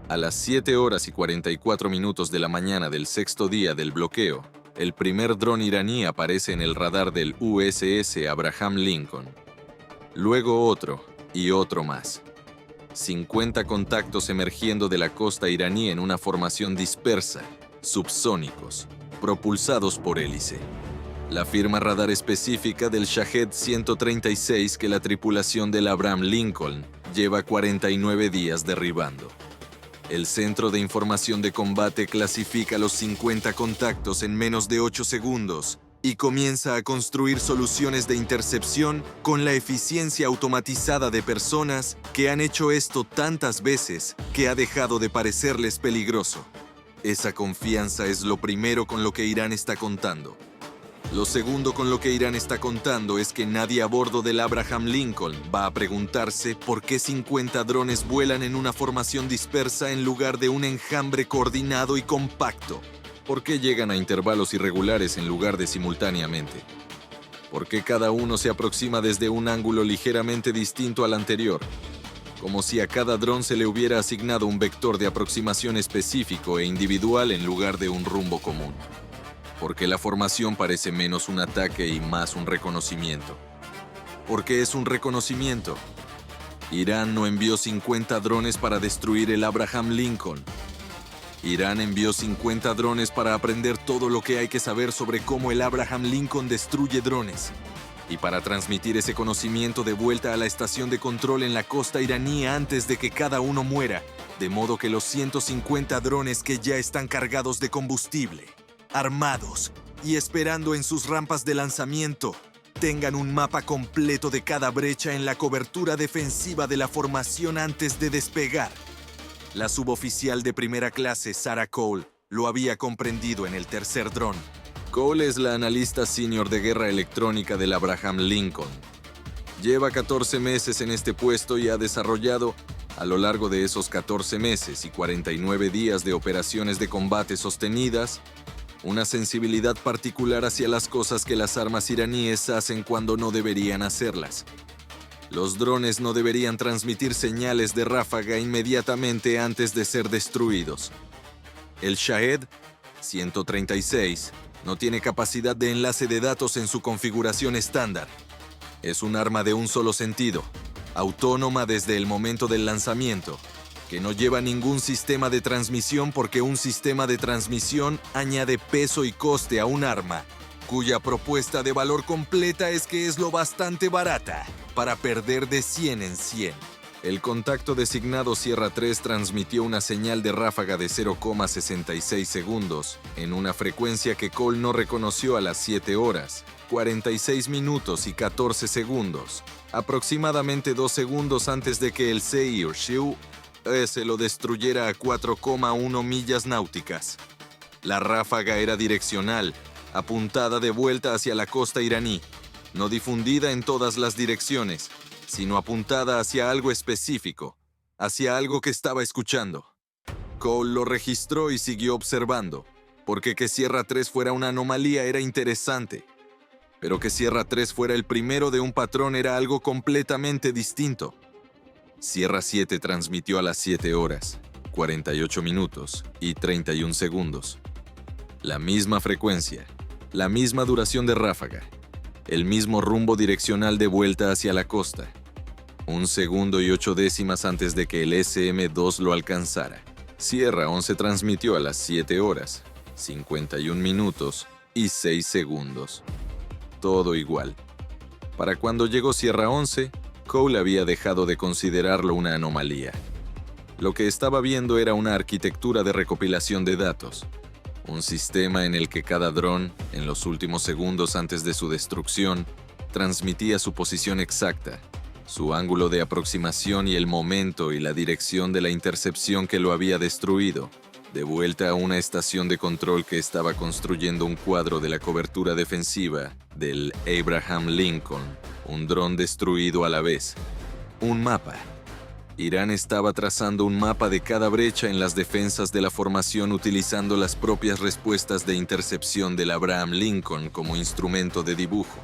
A las 7 horas y 44 minutos de la mañana del sexto día del bloqueo, el primer dron iraní aparece en el radar del USS Abraham Lincoln. Luego otro y otro más. 50 contactos emergiendo de la costa iraní en una formación dispersa, subsónicos, propulsados por hélice. La firma radar específica del Shahed 136 que la tripulación del Abraham Lincoln lleva 49 días derribando. El Centro de Información de Combate clasifica los 50 contactos en menos de 8 segundos y comienza a construir soluciones de intercepción con la eficiencia automatizada de personas que han hecho esto tantas veces que ha dejado de parecerles peligroso. Esa confianza es lo primero con lo que Irán está contando. Lo segundo con lo que Irán está contando es que nadie a bordo del Abraham Lincoln va a preguntarse por qué 50 drones vuelan en una formación dispersa en lugar de un enjambre coordinado y compacto. ¿Por qué llegan a intervalos irregulares en lugar de simultáneamente? ¿Por qué cada uno se aproxima desde un ángulo ligeramente distinto al anterior? Como si a cada dron se le hubiera asignado un vector de aproximación específico e individual en lugar de un rumbo común. Porque la formación parece menos un ataque y más un reconocimiento. ¿Por qué es un reconocimiento? Irán no envió 50 drones para destruir el Abraham Lincoln. Irán envió 50 drones para aprender todo lo que hay que saber sobre cómo el Abraham Lincoln destruye drones. Y para transmitir ese conocimiento de vuelta a la estación de control en la costa iraní antes de que cada uno muera, de modo que los 150 drones que ya están cargados de combustible, armados y esperando en sus rampas de lanzamiento, tengan un mapa completo de cada brecha en la cobertura defensiva de la formación antes de despegar. La suboficial de primera clase, Sarah Cole, lo había comprendido en el tercer dron. Cole es la analista senior de guerra electrónica del Abraham Lincoln. Lleva 14 meses en este puesto y ha desarrollado, a lo largo de esos 14 meses y 49 días de operaciones de combate sostenidas, una sensibilidad particular hacia las cosas que las armas iraníes hacen cuando no deberían hacerlas. Los drones no deberían transmitir señales de ráfaga inmediatamente antes de ser destruidos. El Shahed 136 no tiene capacidad de enlace de datos en su configuración estándar. Es un arma de un solo sentido, autónoma desde el momento del lanzamiento, que no lleva ningún sistema de transmisión porque un sistema de transmisión añade peso y coste a un arma, cuya propuesta de valor completa es que es lo bastante barata para perder de 100 en 100. El contacto designado Sierra 3 transmitió una señal de ráfaga de 0,66 segundos en una frecuencia que Cole no reconoció a las 7 horas, 46 minutos y 14 segundos, aproximadamente 2 segundos antes de que el Seir-Shiu se lo destruyera a 4,1 millas náuticas. La ráfaga era direccional, apuntada de vuelta hacia la costa iraní, no difundida en todas las direcciones, sino apuntada hacia algo específico, hacia algo que estaba escuchando. Cole lo registró y siguió observando, porque que Sierra 3 fuera una anomalía era interesante, pero que Sierra 3 fuera el primero de un patrón era algo completamente distinto. Sierra 7 transmitió a las 7 horas, 48 minutos y 31 segundos. La misma frecuencia, la misma duración de ráfaga, el mismo rumbo direccional de vuelta hacia la costa. 1 segundo y 8 décimas antes de que el SM-2 lo alcanzara. Sierra 11 transmitió a las 7 horas, 51 minutos y 6 segundos. Todo igual. Para cuando llegó Sierra 11, Cole había dejado de considerarlo una anomalía. Lo que estaba viendo era una arquitectura de recopilación de datos. Un sistema en el que cada dron, en los últimos segundos antes de su destrucción, transmitía su posición exacta, su ángulo de aproximación y el momento y la dirección de la intercepción que lo había destruido, de vuelta a una estación de control que estaba construyendo un cuadro de la cobertura defensiva del Abraham Lincoln, un dron destruido a la vez. Un mapa. Irán estaba trazando un mapa de cada brecha en las defensas de la formación utilizando las propias respuestas de intercepción del Abraham Lincoln como instrumento de dibujo.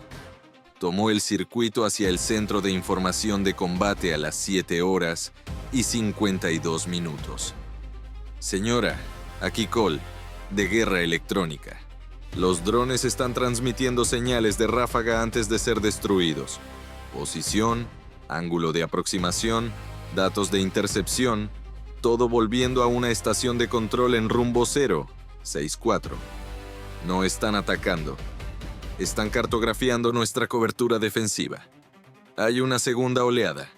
Tomó el circuito hacia el centro de información de combate a las 7 horas y 52 minutos. Señora, aquí Cole, de Guerra Electrónica. Los drones están transmitiendo señales de ráfaga antes de ser destruidos. Posición, ángulo de aproximación, datos de intercepción, todo volviendo a una estación de control en rumbo 064. No están atacando. Están cartografiando nuestra cobertura defensiva. Hay una segunda oleada.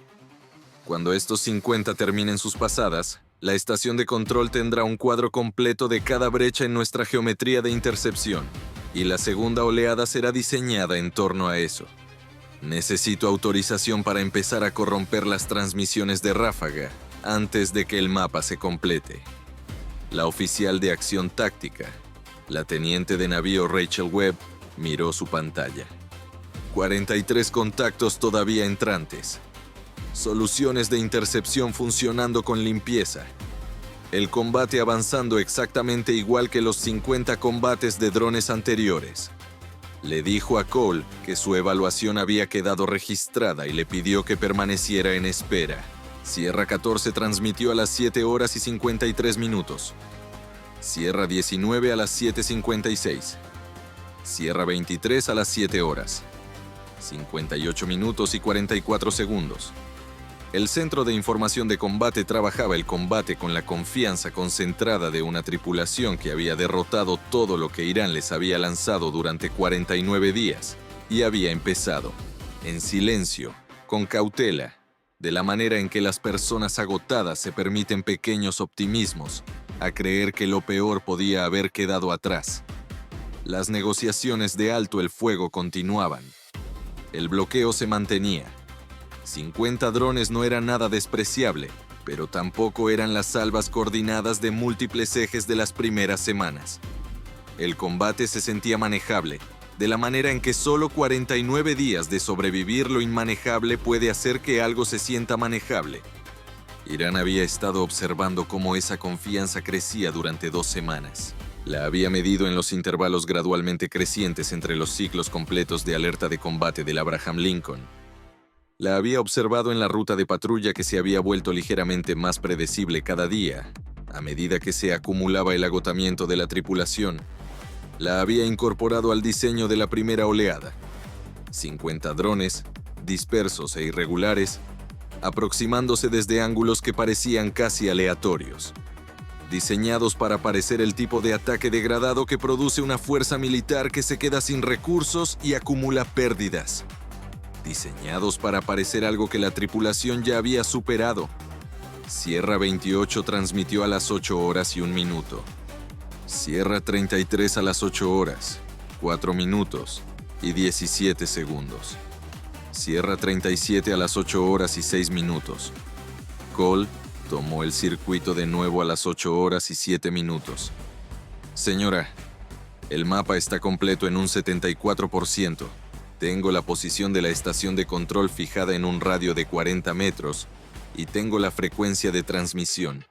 Cuando estos 50 terminen sus pasadas, la estación de control tendrá un cuadro completo de cada brecha en nuestra geometría de intercepción, y la segunda oleada será diseñada en torno a eso. Necesito autorización para empezar a corromper las transmisiones de ráfaga antes de que el mapa se complete. La oficial de acción táctica, la teniente de navío Rachel Webb, miró su pantalla. 43 contactos todavía entrantes. Soluciones de intercepción funcionando con limpieza. El combate avanzando exactamente igual que los 50 combates de drones anteriores. Le dijo a Cole que su evaluación había quedado registrada y le pidió que permaneciera en espera. Sierra 14 transmitió a las 7 horas y 53 minutos. Sierra 19 a las 7:56. Sierra 23 a las 7 horas. 58 minutos y 44 segundos. El Centro de Información de Combate trabajaba el combate con la confianza concentrada de una tripulación que había derrotado todo lo que Irán les había lanzado durante 49 días y había empezado, en silencio, con cautela, de la manera en que las personas agotadas se permiten pequeños optimismos, a creer que lo peor podía haber quedado atrás. Las negociaciones de alto el fuego continuaban. El bloqueo se mantenía. 50 drones no eran nada despreciable, pero tampoco eran las salvas coordinadas de múltiples ejes de las primeras semanas. El combate se sentía manejable, de la manera en que solo 49 días de sobrevivir lo inmanejable puede hacer que algo se sienta manejable. Irán había estado observando cómo esa confianza crecía durante 2 semanas. La había medido en los intervalos gradualmente crecientes entre los ciclos completos de alerta de combate del Abraham Lincoln. La había observado en la ruta de patrulla que se había vuelto ligeramente más predecible cada día, a medida que se acumulaba el agotamiento de la tripulación. La había incorporado al diseño de la primera oleada. 50 drones, dispersos e irregulares, aproximándose desde ángulos que parecían casi aleatorios. Diseñados para parecer el tipo de ataque degradado que produce una fuerza militar que se queda sin recursos y acumula pérdidas. Diseñados para parecer algo que la tripulación ya había superado. Sierra 28 transmitió a las 8 horas y 1 minuto. Sierra 33 a las 8 horas, 4 minutos y 17 segundos. Sierra 37 a las 8 horas y 6 minutos. Cole tomó el circuito de nuevo a las 8 horas y 7 minutos. Señora, el mapa está completo en un 74%. Tengo la posición de la estación de control fijada en un radio de 40 metros y tengo la frecuencia de transmisión.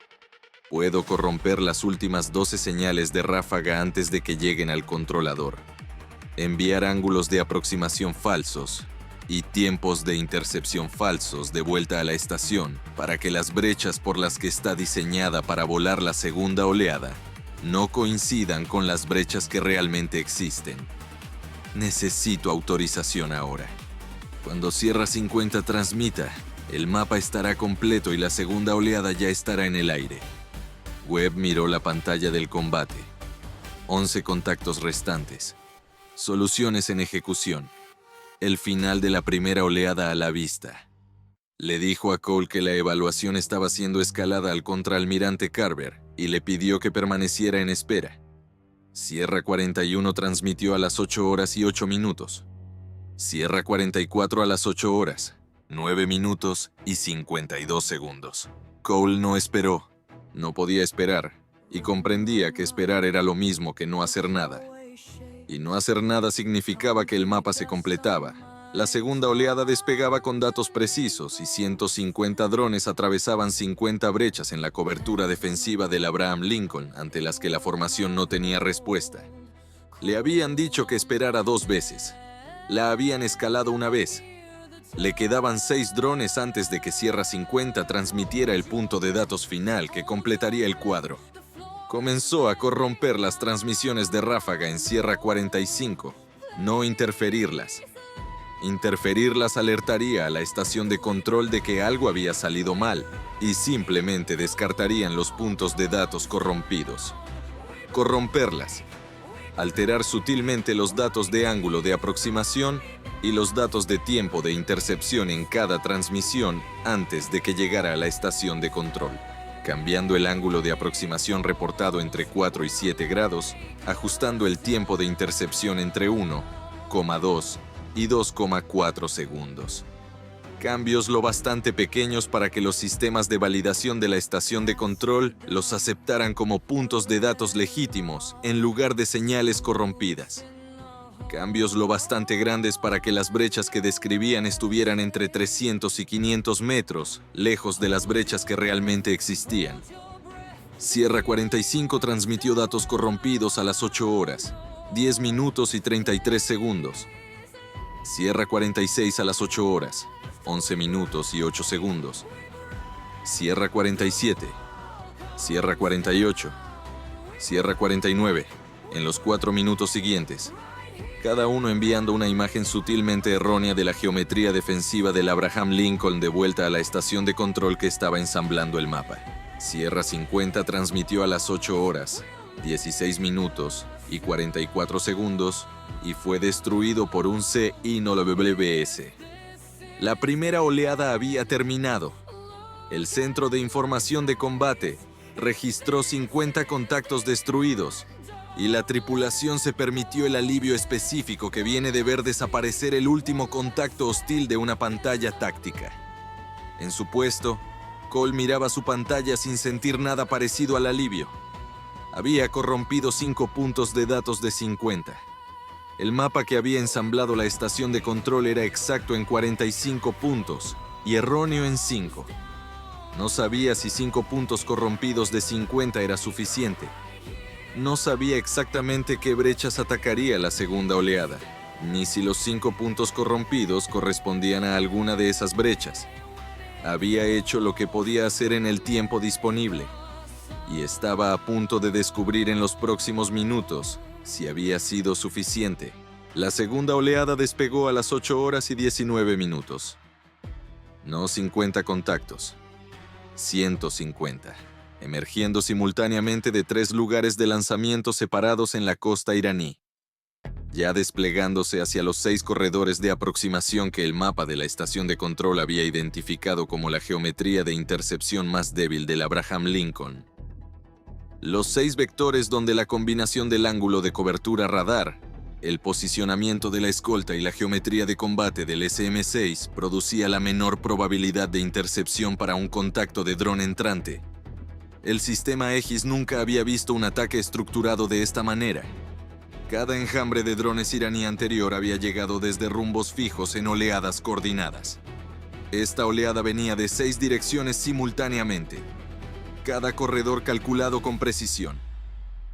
Puedo corromper las últimas 12 señales de ráfaga antes de que lleguen al controlador. Enviar ángulos de aproximación falsos y tiempos de intercepción falsos de vuelta a la estación para que las brechas por las que está diseñada para volar la segunda oleada no coincidan con las brechas que realmente existen. Necesito autorización ahora. Cuando Sierra 50 transmita, el mapa estará completo y la segunda oleada ya estará en el aire. Webb miró la pantalla del combate. 11 contactos restantes. Soluciones en ejecución. El final de la primera oleada a la vista. Le dijo a Cole que la evaluación estaba siendo escalada al contraalmirante Carver y le pidió que permaneciera en espera. Sierra 41 transmitió a las 8 horas y 8 minutos. Sierra 44 a las 8 horas, 9 minutos y 52 segundos. Cole no esperó, no podía esperar, y comprendía que esperar era lo mismo que no hacer nada. Y no hacer nada significaba que el mapa se completaba. La segunda oleada despegaba con datos precisos y 150 drones atravesaban 50 brechas en la cobertura defensiva del Abraham Lincoln ante las que la formación no tenía respuesta. Le habían dicho que esperara 2 veces. La habían escalado 1 vez. Le quedaban 6 drones antes de que Sierra 50 transmitiera el punto de datos final que completaría el cuadro. Comenzó a corromper las transmisiones de ráfaga en Sierra 45, no interferirlas. Interferirlas alertaría a la estación de control de que algo había salido mal y simplemente descartarían los puntos de datos corrompidos. Corromperlas. Alterar sutilmente los datos de ángulo de aproximación y los datos de tiempo de intercepción en cada transmisión antes de que llegara a la estación de control, cambiando el ángulo de aproximación reportado entre 4 y 7 grados, ajustando el tiempo de intercepción entre 1,2 y 2,4 segundos. Cambios lo bastante pequeños para que los sistemas de validación de la estación de control los aceptaran como puntos de datos legítimos en lugar de señales corrompidas. Cambios lo bastante grandes para que las brechas que describían estuvieran entre 300 y 500 metros, lejos de las brechas que realmente existían. Sierra 45 transmitió datos corrompidos a las 8 horas, 10 minutos y 33 segundos. Sierra 46 a las 8 horas, 11 minutos y 8 segundos. Sierra 47. Sierra 48. Sierra 49, en los 4 minutos siguientes. Cada uno enviando una imagen sutilmente errónea de la geometría defensiva del Abraham Lincoln de vuelta a la estación de control que estaba ensamblando el mapa. Sierra 50 transmitió a las 8 horas, 16 minutos y 44 segundos y fue destruido por un CINOWS. La primera oleada había terminado. El Centro de Información de Combate registró 50 contactos destruidos y la tripulación se permitió el alivio específico que viene de ver desaparecer el último contacto hostil de una pantalla táctica. En su puesto, Cole miraba su pantalla sin sentir nada parecido al alivio. Había corrompido 5 puntos de datos de 50. El mapa que había ensamblado la estación de control era exacto en 45 puntos y erróneo en 5. No sabía si 5 puntos corrompidos de 50 era suficiente. No sabía exactamente qué brechas atacaría la segunda oleada, ni si los 5 puntos corrompidos correspondían a alguna de esas brechas. Había hecho lo que podía hacer en el tiempo disponible, y estaba a punto de descubrir en los próximos minutos si había sido suficiente. La segunda oleada despegó a las 8 horas y 19 minutos. No 50 contactos, 150, emergiendo simultáneamente de 3 lugares de lanzamiento separados en la costa iraní, ya desplegándose hacia los 6 corredores de aproximación que el mapa de la estación de control había identificado como la geometría de intercepción más débil del Abraham Lincoln. Los 6 vectores donde la combinación del ángulo de cobertura radar, el posicionamiento de la escolta y la geometría de combate del SM-6 producía la menor probabilidad de intercepción para un contacto de dron entrante. El sistema Aegis nunca había visto un ataque estructurado de esta manera. Cada enjambre de drones iraní anterior había llegado desde rumbos fijos en oleadas coordinadas. Esta oleada venía de 6 direcciones simultáneamente. Cada corredor calculado con precisión.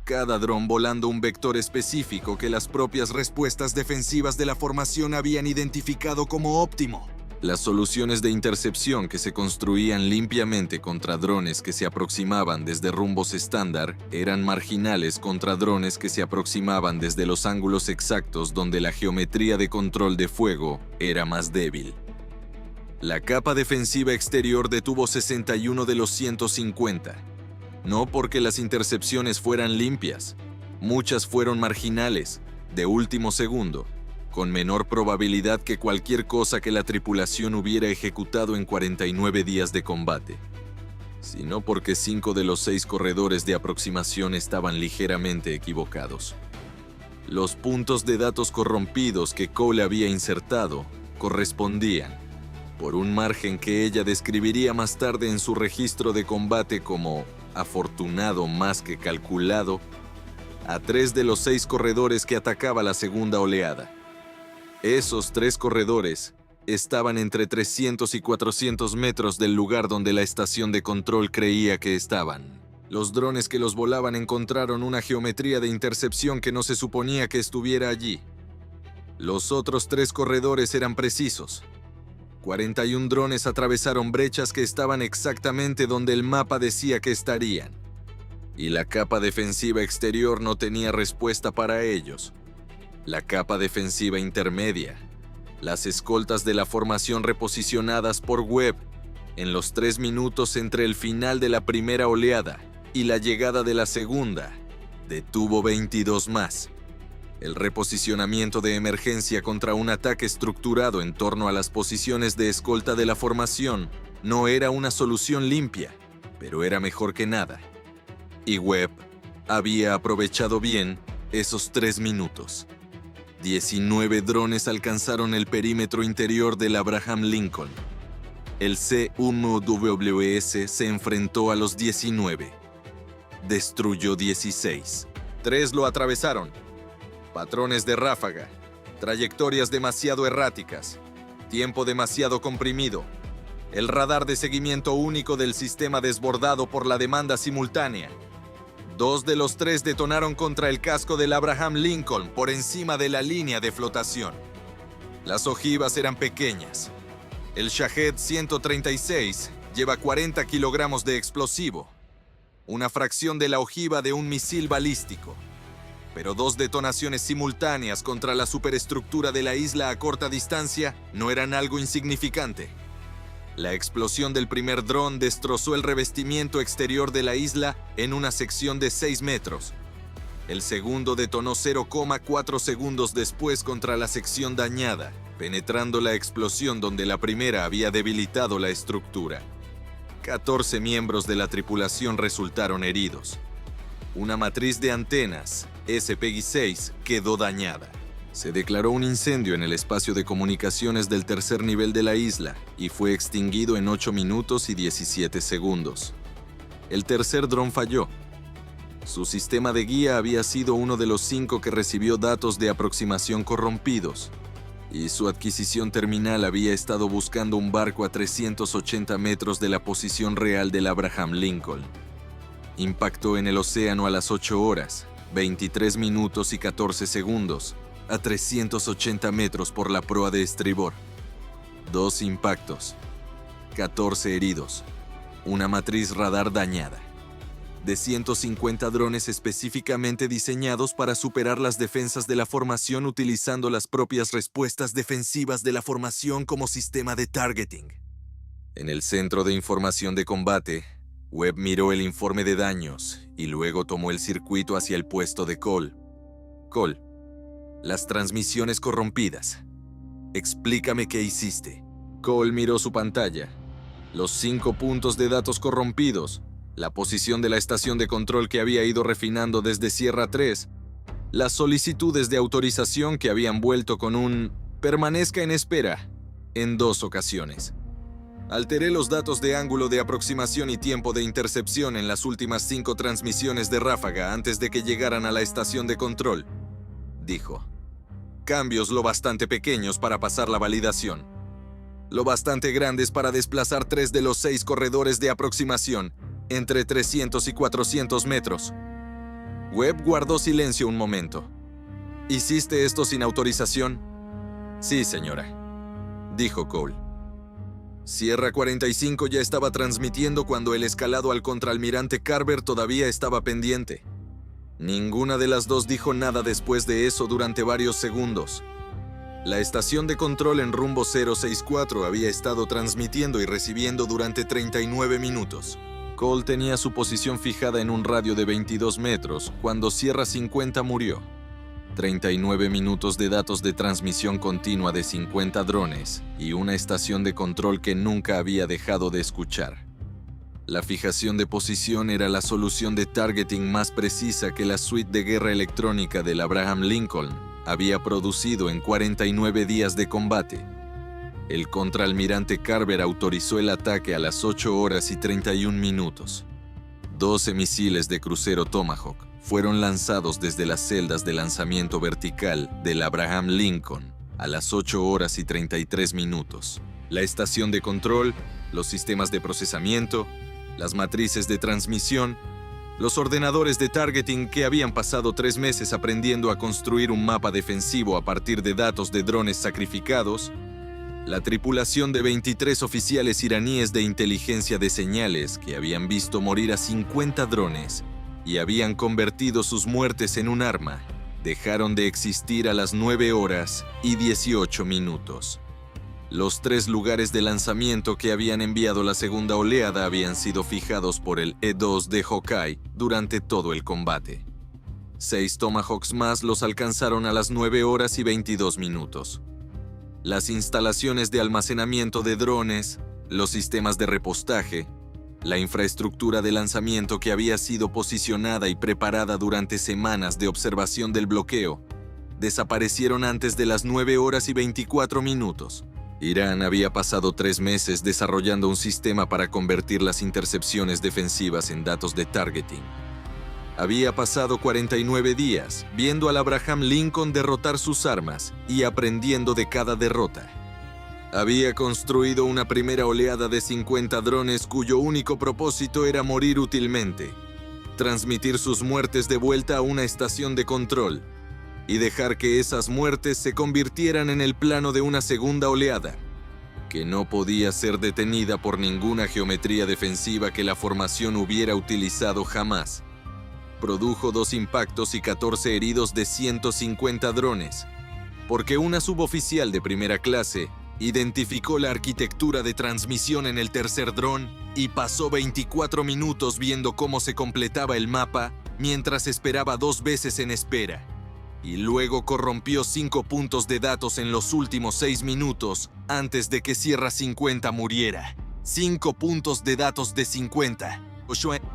Cada dron volando un vector específico que las propias respuestas defensivas de la formación habían identificado como óptimo. Las soluciones de intercepción que se construían limpiamente contra drones que se aproximaban desde rumbos estándar eran marginales contra drones que se aproximaban desde los ángulos exactos donde la geometría de control de fuego era más débil. La capa defensiva exterior detuvo 61 de los 150. No porque las intercepciones fueran limpias. Muchas fueron marginales, de último segundo, con menor probabilidad que cualquier cosa que la tripulación hubiera ejecutado en 49 días de combate. Sino porque 5 de los 6 corredores de aproximación estaban ligeramente equivocados. Los puntos de datos corrompidos que Cole había insertado correspondían, por un margen que ella describiría más tarde en su registro de combate como afortunado más que calculado, a 3 de los 6 corredores que atacaba la segunda oleada. Esos 3 corredores estaban entre 300 y 400 metros del lugar donde la estación de control creía que estaban. Los drones que los volaban encontraron una geometría de intercepción que no se suponía que estuviera allí. Los otros 3 corredores eran precisos. 41 drones atravesaron brechas que estaban exactamente donde el mapa decía que estarían. y la capa defensiva exterior no tenía respuesta para ellos. La capa defensiva intermedia, las escoltas de la formación reposicionadas por Webb en los 3 minutos entre el final de la primera oleada y la llegada de la segunda, detuvo 22 más. El reposicionamiento de emergencia contra un ataque estructurado en torno a las posiciones de escolta de la formación no era una solución limpia, pero era mejor que nada. Y Webb había aprovechado bien esos 3 minutos. 19 drones alcanzaron el perímetro interior del Abraham Lincoln. El C-1WS se enfrentó a los 19. Destruyó 16. 3 lo atravesaron. Patrones de ráfaga, trayectorias demasiado erráticas, tiempo demasiado comprimido, el radar de seguimiento único del sistema desbordado por la demanda simultánea. 2 de los 3 detonaron contra el casco del Abraham Lincoln por encima de la línea de flotación. Las ojivas eran pequeñas. El Shahed 136 lleva 40 kilogramos de explosivo, una fracción de la ojiva de un misil balístico. Pero 2 detonaciones simultáneas contra la superestructura de la isla a corta distancia no eran algo insignificante. La explosión del primer dron destrozó el revestimiento exterior de la isla en una sección de 6 metros. El segundo detonó 0,4 segundos después contra la sección dañada, penetrando la explosión donde la primera había debilitado la estructura. 14 miembros de la tripulación resultaron heridos. Una matriz de antenas, SPG-6, quedó dañada. Se declaró un incendio en el espacio de comunicaciones del tercer nivel de la isla y fue extinguido en 8 minutos y 17 segundos. El tercer dron falló. Su sistema de guía había sido uno de los 5 que recibió datos de aproximación corrompidos, y su adquisición terminal había estado buscando un barco a 380 metros de la posición real del Abraham Lincoln. Impactó en el océano a las 8 horas, 23 minutos y 14 segundos, a 380 metros por la proa de estribor. 2 impactos, 14 heridos, una matriz radar dañada. De 150 drones específicamente diseñados para superar las defensas de la formación utilizando las propias respuestas defensivas de la formación como sistema de targeting. En el centro de información de combate, Webb miró el informe de daños y luego tomó el circuito hacia el puesto de Cole. Cole, las transmisiones corrompidas. Explícame qué hiciste. Cole miró su pantalla. Los 5 puntos de datos corrompidos, la posición de la estación de control que había ido refinando desde Sierra 3, las solicitudes de autorización que habían vuelto con un «permanezca en espera» en 2 ocasiones. Alteré los datos de ángulo de aproximación y tiempo de intercepción en las últimas 5 transmisiones de ráfaga antes de que llegaran a la estación de control, dijo. Cambios lo bastante pequeños para pasar la validación. Lo bastante grandes para desplazar 3 de los 6 corredores de aproximación entre 300 y 400 metros. Webb guardó silencio un momento. ¿Hiciste esto sin autorización? Sí, señora, dijo Cole. Sierra 45 ya estaba transmitiendo cuando el escalado al contraalmirante Carver todavía estaba pendiente. Ninguna de las 2 dijo nada después de eso durante varios segundos. La estación de control en rumbo 064 había estado transmitiendo y recibiendo durante 39 minutos. Cole tenía su posición fijada en un radio de 22 metros cuando Sierra 50 murió. 39 minutos de datos de transmisión continua de 50 drones y una estación de control que nunca había dejado de escuchar. La fijación de posición era la solución de targeting más precisa que la suite de guerra electrónica del Abraham Lincoln había producido en 49 días de combate. El contraalmirante Carver autorizó el ataque a las 8 horas y 31 minutos. 12 misiles de crucero Tomahawk fueron lanzados desde las celdas de lanzamiento vertical del Abraham Lincoln a las 8 horas y 33 minutos. La estación de control, los sistemas de procesamiento, las matrices de transmisión, los ordenadores de targeting que habían pasado 3 meses aprendiendo a construir un mapa defensivo a partir de datos de drones sacrificados, la tripulación de 23 oficiales iraníes de inteligencia de señales que habían visto morir a 50 drones y habían convertido sus muertes en un arma, dejaron de existir a las 9 horas y 18 minutos. Los 3 lugares de lanzamiento que habían enviado la segunda oleada habían sido fijados por el E-2 de Hawkeye durante todo el combate. 6 Tomahawks más los alcanzaron a las 9 horas y 22 minutos. Las instalaciones de almacenamiento de drones, los sistemas de repostaje, la infraestructura de lanzamiento que había sido posicionada y preparada durante semanas de observación del bloqueo, desaparecieron antes de las 9 horas y 24 minutos. Irán había pasado 3 meses desarrollando un sistema para convertir las intercepciones defensivas en datos de targeting. Había pasado 49 días viendo al Abraham Lincoln derrotar sus armas y aprendiendo de cada derrota. Había construido una primera oleada de 50 drones cuyo único propósito era morir útilmente, transmitir sus muertes de vuelta a una estación de control y dejar que esas muertes se convirtieran en el plano de una segunda oleada, que no podía ser detenida por ninguna geometría defensiva que la formación hubiera utilizado jamás. Produjo 2 impactos y 14 heridos de 150 drones, porque una suboficial de primera clase identificó la arquitectura de transmisión en el tercer dron y pasó 24 minutos viendo cómo se completaba el mapa mientras esperaba 2 veces en espera. Y luego corrompió 5 puntos de datos en los últimos 6 minutos antes de que Sierra 50 muriera. 5 puntos de datos de 50.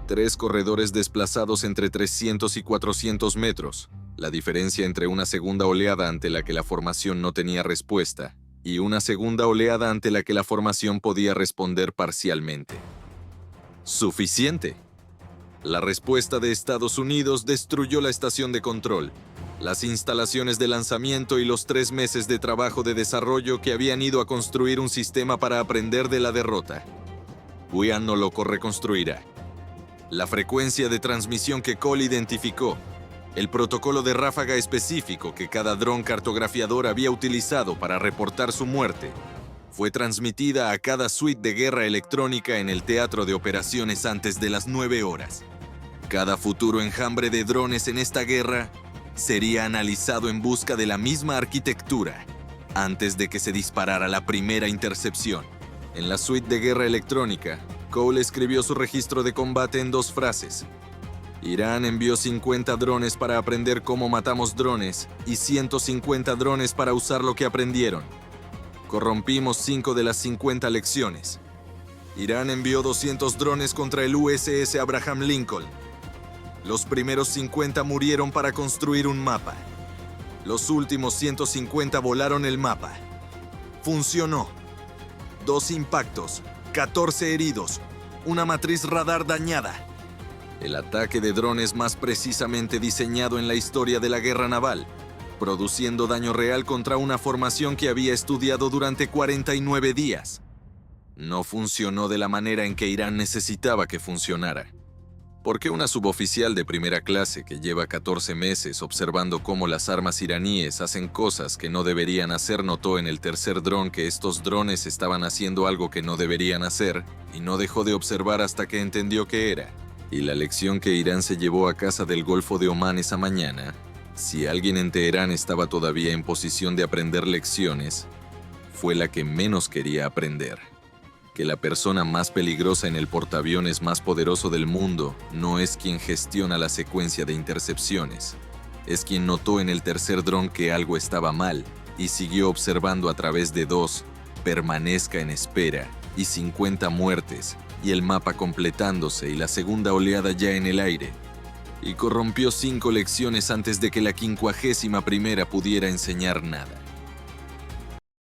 3 corredores desplazados entre 300 y 400 metros. La diferencia entre una segunda oleada ante la que la formación no tenía respuesta y una segunda oleada ante la que la formación podía responder parcialmente. Suficiente. La respuesta de Estados Unidos destruyó la estación de control, las instalaciones de lanzamiento y los 3 meses de trabajo de desarrollo que habían ido a construir un sistema para aprender de la derrota. Guian no lo reconstruirá. La frecuencia de transmisión que Cole identificó, el protocolo de ráfaga específico que cada dron cartografiador había utilizado para reportar su muerte, fue transmitida a cada suite de guerra electrónica en el teatro de operaciones antes de las 9 horas. Cada futuro enjambre de drones en esta guerra sería analizado en busca de la misma arquitectura antes de que se disparara la primera intercepción. En la suite de guerra electrónica, Cole escribió su registro de combate en 2 frases. Irán envió 50 drones para aprender cómo matamos drones y 150 drones para usar lo que aprendieron. Corrompimos 5 de las 50 lecciones. Irán envió 200 drones contra el USS Abraham Lincoln. Los primeros 50 murieron para construir un mapa. Los últimos 150 volaron el mapa. Funcionó. 2 impactos, 14 heridos, una matriz radar dañada. El ataque de drones más precisamente diseñado en la historia de la guerra naval, produciendo daño real contra una formación que había estudiado durante 49 días. No funcionó de la manera en que Irán necesitaba que funcionara. Porque una suboficial de primera clase que lleva 14 meses observando cómo las armas iraníes hacen cosas que no deberían hacer notó en el tercer dron que estos drones estaban haciendo algo que no deberían hacer y no dejó de observar hasta que entendió qué era. Y la lección que Irán se llevó a casa del Golfo de Omán esa mañana, si alguien en Teherán estaba todavía en posición de aprender lecciones, fue la que menos quería aprender. Que la persona más peligrosa en el portaaviones más poderoso del mundo no es quien gestiona la secuencia de intercepciones. Es quien notó en el tercer dron que algo estaba mal y siguió observando a través de 2, permanezca en espera, y 50 muertes, y el mapa completándose y la segunda oleada ya en el aire. Y corrompió 5 lecciones antes de que la 51ª pudiera enseñar nada.